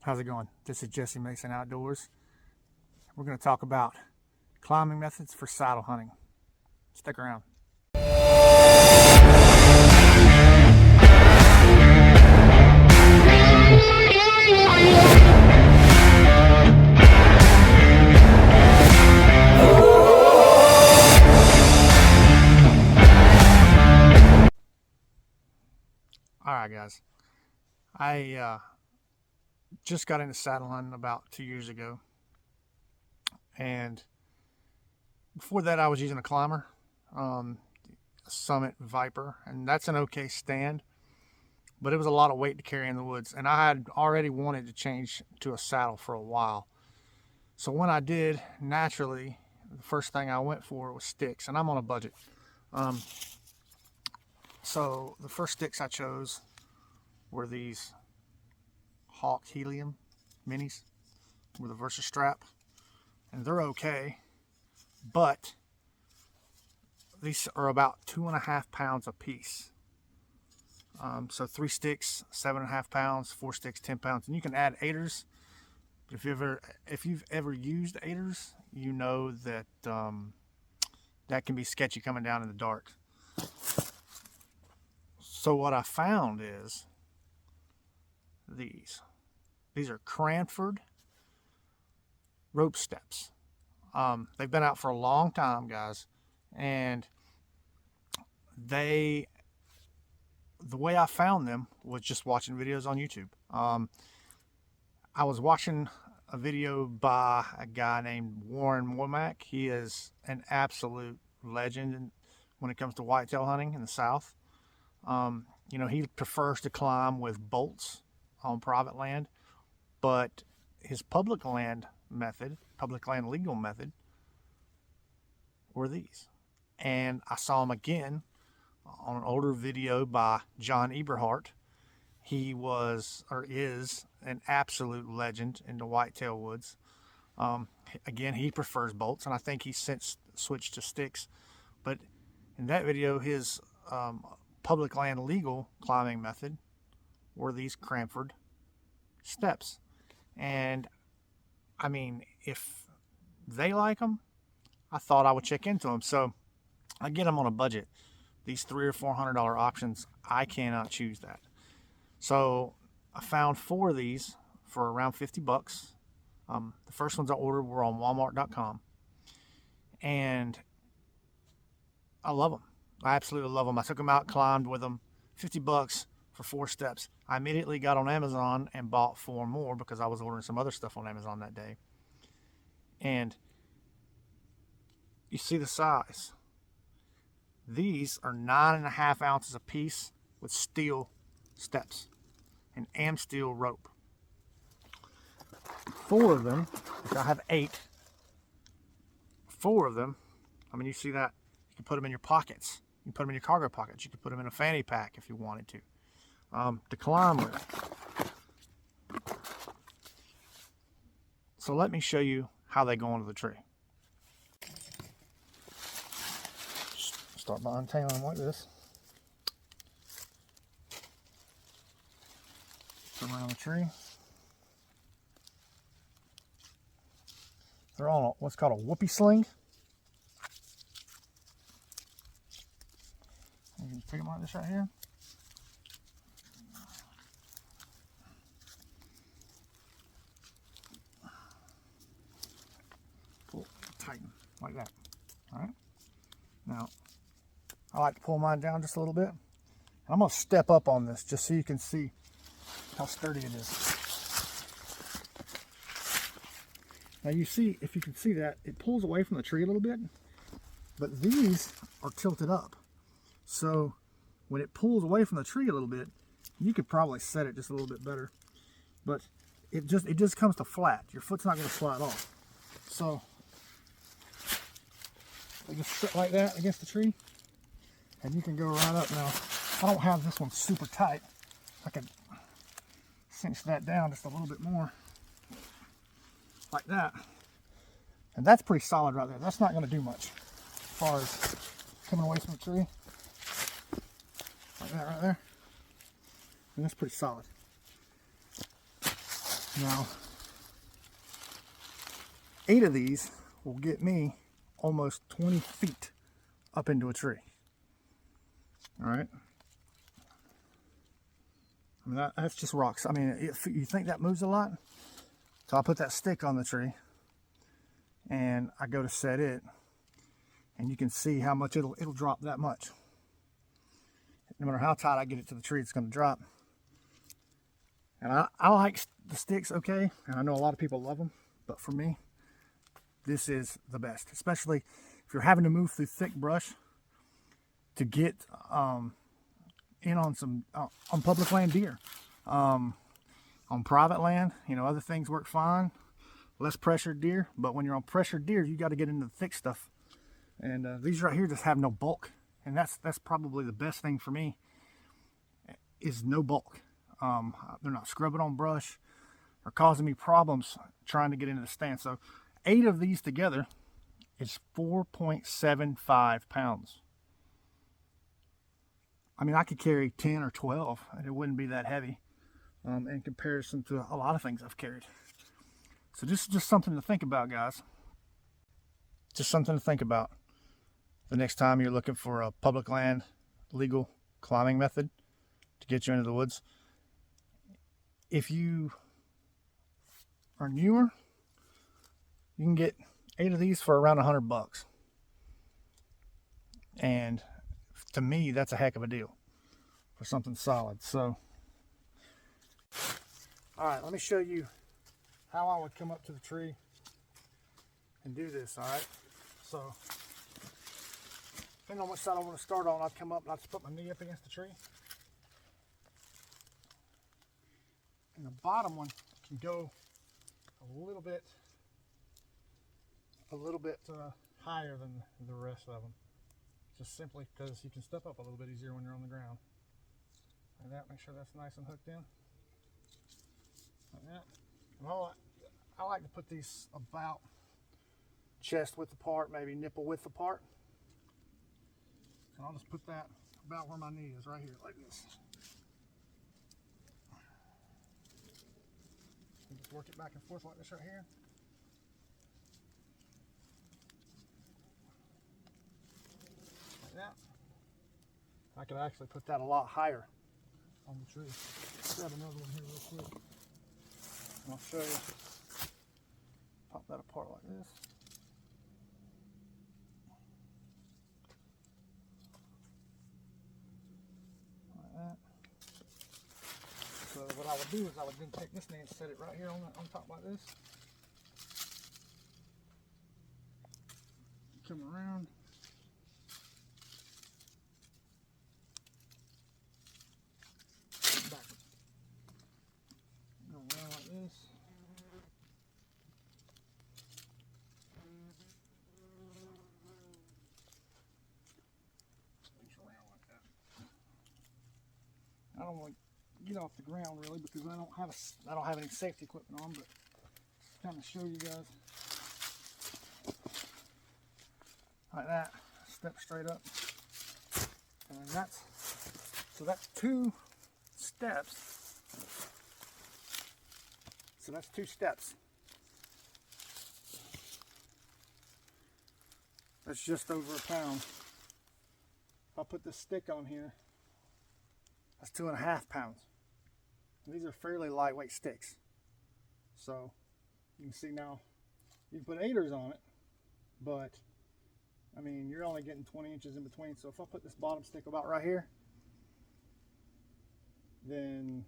How's it going? This is Jesse Mason Outdoors. We're going to talk about climbing methods for saddle hunting. Stick around. Alright guys, I just got into saddle hunting about 2 years ago, and before that I was using a climber, a Summit Viper, and that's an okay stand, but it was a lot of weight to carry in the woods, and I had already wanted to change to a saddle for a while. So when I did, naturally the first thing I went for was sticks, and I'm on a budget. So the first sticks I chose were these Hawk Helium minis with a Versa strap, and they're okay, but these are about 2.5 pounds a piece. So 3 sticks, 7.5 pounds, 4 sticks, 10 pounds, and you can add aiders. If you've ever used aiders, you know that that can be sketchy coming down in the dark. So what I found is these are Cranford rope steps. They've been out for a long time, guys, and the way I found them was just watching videos on YouTube. I was watching a video by a guy named Warren Womack. He is an absolute legend when it comes to whitetail hunting in the South. You know, he prefers to climb with bolts on private land, but his public land legal method were these. And I saw him again on an older video by John Eberhart. He was, or is, an absolute legend in the whitetail woods. Again, he prefers bolts, and I think he's since switched to sticks. But in that video, his public land legal climbing method were these Cranford steps. And I mean, if they like them, I thought I would check into them. So again, I'm on a budget. These $300 or $400 options, I cannot choose that. So I found 4 of these for around 50 bucks. The first ones I ordered were on walmart.com, and I love them. I absolutely love them. I took them out, climbed with them. 50 bucks for 4 steps. I immediately got on Amazon and bought 4 more because I was ordering some other stuff on Amazon that day. And you see the size. These are 9.5 ounces a piece with steel steps and Amsteel rope. 4 of them, which I have 8. 4 of them, I mean, you see that? You can put them in your pockets. You can put them in your cargo pockets. You can put them in a fanny pack if you wanted to climb with. So let me show you how they go into the tree. Start by untangling them like this. Around the tree. They're on what's called a whoopee sling. You can pick them like this right here. Pull, tighten like that. All right. Now, I like to pull mine down just a little bit. I'm going to step up on this just so you can see how sturdy it is. Now you see, if you can see that, it pulls away from the tree a little bit, but these are tilted up. So when it pulls away from the tree a little bit, you could probably set it just a little bit better, but it just comes to flat. Your foot's not going to slide off. So you just sit like that against the tree, and you can go right up. Now, I don't have this one super tight. I can cinch that down just a little bit more, like that. And that's pretty solid right there. That's not going to do much as far as coming away from the tree. Like that right there. And that's pretty solid. Now, 8 of these will get me almost 20 feet up into a tree. All right. I mean, that's just rocks. I mean, if you think that moves a lot, so I put that stick on the tree and I go to set it, and you can see how much it'll drop that much. No matter how tight I get it to the tree, it's going to drop. And I like the sticks, okay, and I know a lot of people love them, but for me, this is the best, especially if you're having to move through thick brush to get in on some on public land deer. On private land, you know, other things work fine, less pressured deer, but when you're on pressured deer, you got to get into the thick stuff. And these right here just have no bulk, and that's probably the best thing for me, is no bulk. They're not scrubbing on brush or causing me problems trying to get into the stand. So 8 of these together is 4.75 pounds. I mean, I could carry 10 or 12 and it wouldn't be that heavy in comparison to a lot of things I've carried. So this is just something to think about, guys. Just something to think about the next time you're looking for a public land legal climbing method to get you into the woods. If you are newer, you can get 8 of these for around $100. And to me, that's a heck of a deal for something solid. So, all right, let me show you how I would come up to the tree and do this, all right? So, depending on which side I want to start on, I'd come up and I'd just put my knee up against the tree. And the bottom one can go a little bit higher than the rest of them, just simply because you can step up a little bit easier when you're on the ground. Like that, make sure that's nice and hooked in. Like that. And I like to put these about chest width apart, maybe nipple width apart. And I'll just put that about where my knee is, right here, like this. And just work it back and forth like this right here. Like that. I could actually put that a lot higher on the tree. Grab another one here real quick. And I'll show you. Pop that apart like this. Like that. So what I would do is I would then take this knee and set it right here on top like this. Come around. Backwards. Go around like this. I don't want to get off the ground really because I don't have any safety equipment on, but kind of show you guys like that. Step straight up, and that's 2 steps. So that's 2 steps. That's just over a pound. If I put this stick on here, that's 2.5 pounds. And these are fairly lightweight sticks. So you can see now, you can put 8ers on it, but I mean, you're only getting 20 inches in between. So if I put this bottom stick about right here, then,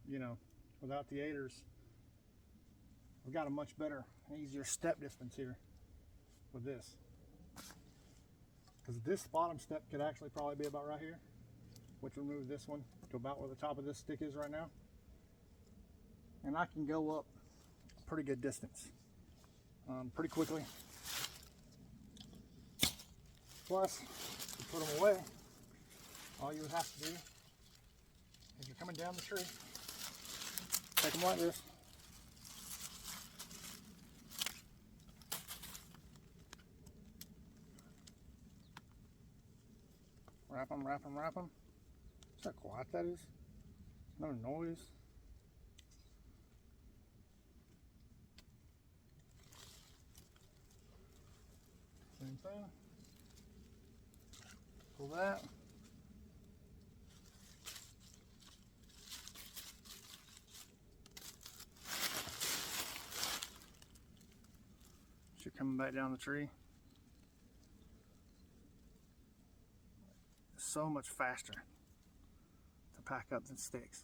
you know, without the 8ers, I've got a much better, easier step distance here with this. Because this bottom step could actually probably be about right here, which will move this one to about where the top of this stick is right now. And I can go up a pretty good distance, pretty quickly. Plus, to put them away, all you would have to do is you're coming down the tree, take them like this. Wrap them, wrap them, wrap them. See how quiet that is? No noise. spoon. Pull that. You're coming back down the tree. It's so much faster to pack up than sticks.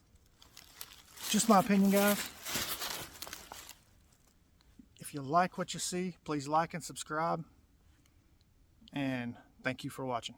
Just my opinion, guys. If you like what you see, please like and subscribe. And thank you for watching.